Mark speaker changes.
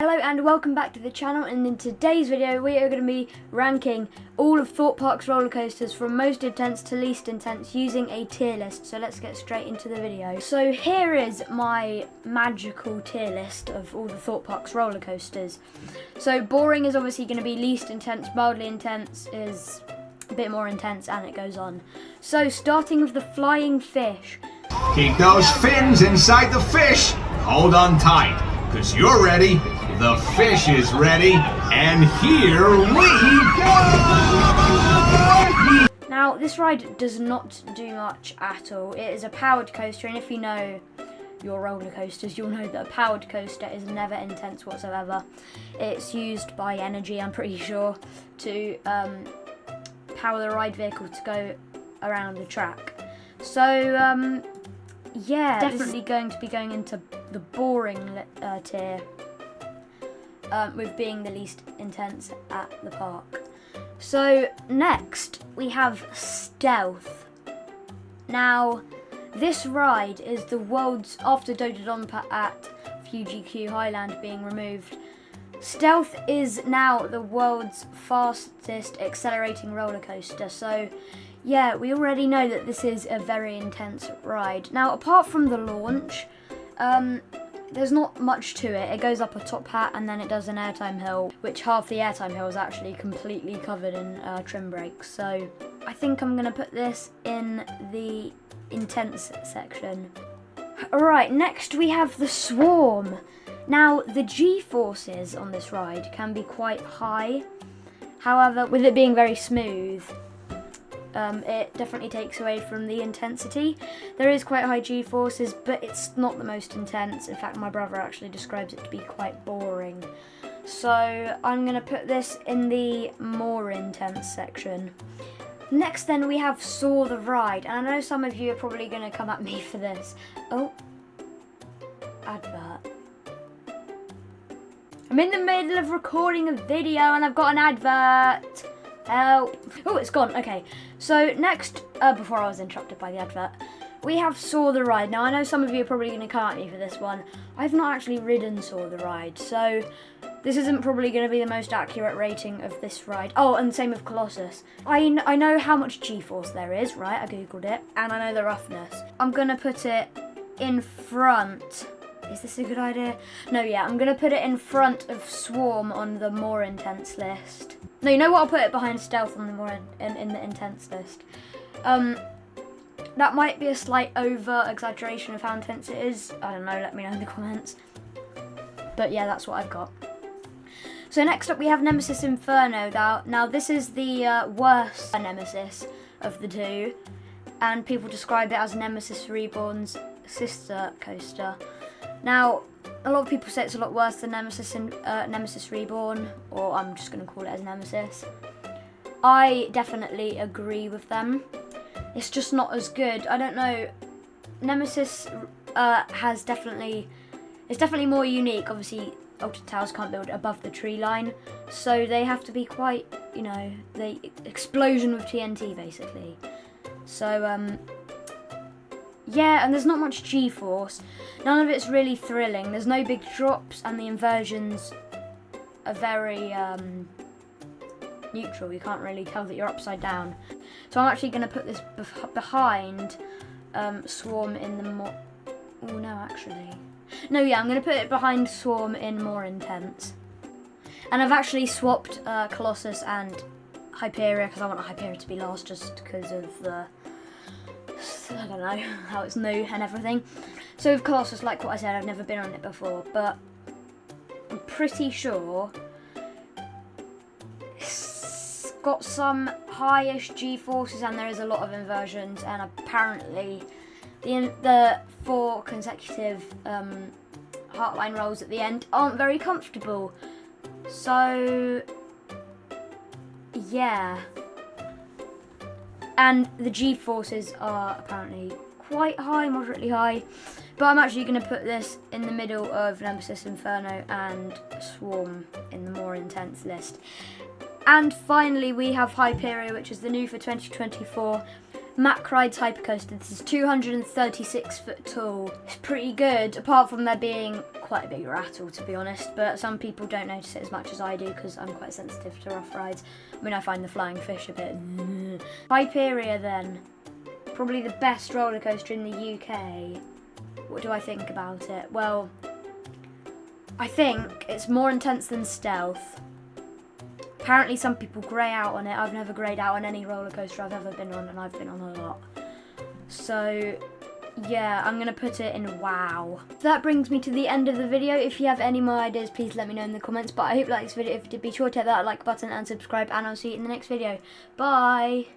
Speaker 1: Hello and welcome back to the channel, and in today's video we are going to be ranking all of Thorpe Park's roller coasters from most intense to least intense using a tier list. So let's get straight into the video. So here is my magical tier list of all the Thorpe Park's roller coasters. So boring is obviously going to be least intense, mildly intense is a bit more intense, and it goes on. So starting with the flying fish.
Speaker 2: Keep those fins inside the fish. Hold on tight, because you're ready, the fish is ready, and here we go!
Speaker 1: Now, this ride does not do much at all. It is a powered coaster, and if you know your roller coasters, you'll know that a powered coaster is never intense whatsoever. It's used by energy, I'm pretty sure, to power the ride vehicle to go around the track. So, yeah, definitely going to be going into the boring tier, with being the least intense at the park. So next we have Stealth. Now this ride is the world's, after Dodonpa at Fuji-Q Highland being removed, Stealth is now the world's fastest accelerating roller coaster. So yeah, we already know that this is a very intense ride. Now, apart from the launch, there's not much to it. It goes up a top hat and then it does an airtime hill, which half the airtime hill is actually completely covered in trim brakes. So I think I'm going to put this in the intense section. Alright, next we have the Swarm. Now, the G-forces on this ride can be quite high. However, with it being very smooth, it definitely takes away from the intensity. There is quite high G-forces, but it's not the most intense. In fact, my brother actually describes it to be quite boring. So I'm going to put this in the more intense section. Next then we have Soar the Ride, and I know some of you are probably going to come at me for this. Oh, advert. I'm in the middle of recording a video and I've got an advert. Help. Oh, it's gone. Okay, so next, before I was interrupted by the advert, we have Soar the Ride. Now, I know some of you are probably going to come at me for this one. I've not actually ridden Soar the Ride, so this isn't probably going to be the most accurate rating of this ride. Oh, and same with Colossus. I know how much G-force there is, right? I googled it, and I know the roughness. I'm going to put it in front. Is this a good idea? No, yeah, I'm going to put it in front of Swarm on the more intense list. No, you know what? I'll put it behind Stealth on the more in the intense list. That might be a slight over-exaggeration of how intense it is. I don't know, let me know in the comments. But yeah, that's what I've got. So next up we have Nemesis Inferno. Now this is the worst Nemesis of the two, and people describe it as Nemesis Reborn's sister coaster. Now, a lot of people say it's a lot worse than Nemesis Reborn, or I'm just going to call it as Nemesis. I definitely agree with them. It's just not as good. I don't know. Nemesis is definitely more unique. Obviously, Altered Towers can't build above the tree line, so they have to be quite, you know, the explosion with TNT basically. So yeah, and there's not much G-force. None of it's really thrilling. There's no big drops, and the inversions are very neutral. You can't really tell that you're upside down. So I'm actually going to put this behind Swarm in the more... Oh, no, actually. No, yeah, I'm going to put it behind Swarm in more intense. And I've actually swapped Colossus and Hyperia, because I want Hyperia to be last just because of the... I don't know, how it's new and everything. So with Colossus, like what I said, I've never been on it before, but I'm pretty sure it's got some highish G-forces and there is a lot of inversions, and apparently the 4 consecutive heartline rolls at the end aren't very comfortable. So yeah. And the G-forces are apparently quite high, moderately high. But I'm actually going to put this in the middle of Nemesis Inferno and Swarm in the more intense list. And finally we have Hyperia, which is the new for 2024. Mack Ride's Hypercoaster. This is 236 foot tall. It's pretty good, apart from there being quite a big rattle, to be honest, but some people don't notice it as much as I do because I'm quite sensitive to rough rides. I mean, I find the flying fish a bit... Hyperia then. Probably the best roller coaster in the UK. What do I think about it? Well, I think it's more intense than Stealth. Apparently some people grey out on it. I've never greyed out on any roller coaster I've ever been on, and I've been on a lot. So, yeah, I'm going to put it in wow. That brings me to the end of the video. If you have any more ideas, please let me know in the comments. But I hope you like this video. If you did, be sure to hit that like button and subscribe, and I'll see you in the next video. Bye!